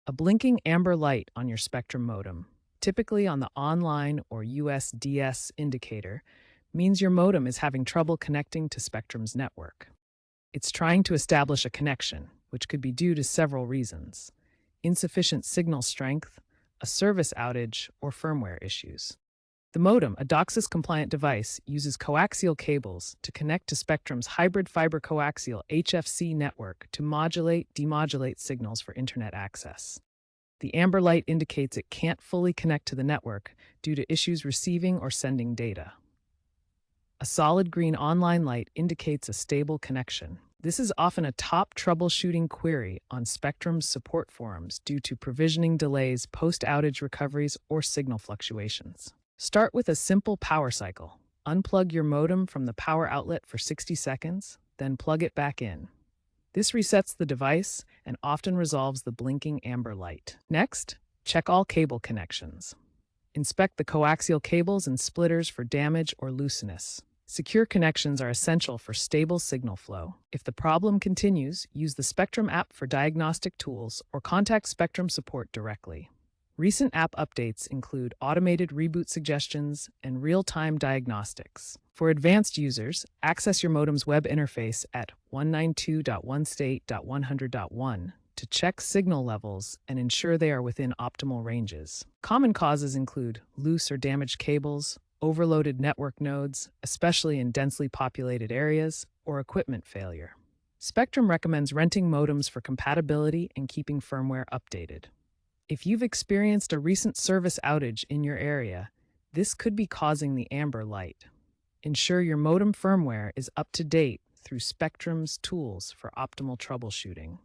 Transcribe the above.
A blinking amber light on your Spectrum modem, typically on the online or USDS indicator, means your modem is having trouble connecting to Spectrum's network. It's trying to establish a connection, which could be due to several reasons: insufficient signal strength, a service outage, or firmware issues. The modem, a DOCSIS-compliant device, uses coaxial cables to connect to Spectrum's hybrid fiber coaxial HFC network to modulate-demodulate signals for internet access. The amber light indicates it can't fully connect to the network due to issues receiving or sending data. A solid green online light indicates a stable connection. This is often a top troubleshooting query on Spectrum's support forums due to provisioning delays, post-outage recoveries, or signal fluctuations. Start with a simple power cycle. Unplug your modem from the power outlet for 60 seconds, then plug it back in. This resets the device and often resolves the blinking amber light. Next, check all cable connections. Inspect the coaxial cables and splitters for damage or looseness. Secure connections are essential for stable signal flow. If the problem continues, use the Spectrum app for diagnostic tools or contact Spectrum support directly. Recent app updates include automated reboot suggestions and real-time diagnostics. For advanced users, access your modem's web interface at 192.1state.100.1 to check signal levels and ensure they are within optimal ranges. Common causes include loose or damaged cables, overloaded network nodes, especially in densely populated areas, or equipment failure. Spectrum recommends renting modems for compatibility and keeping firmware updated. If you've experienced a recent service outage in your area, this could be causing the amber light. Ensure your modem firmware is up to date through Spectrum's tools for optimal troubleshooting.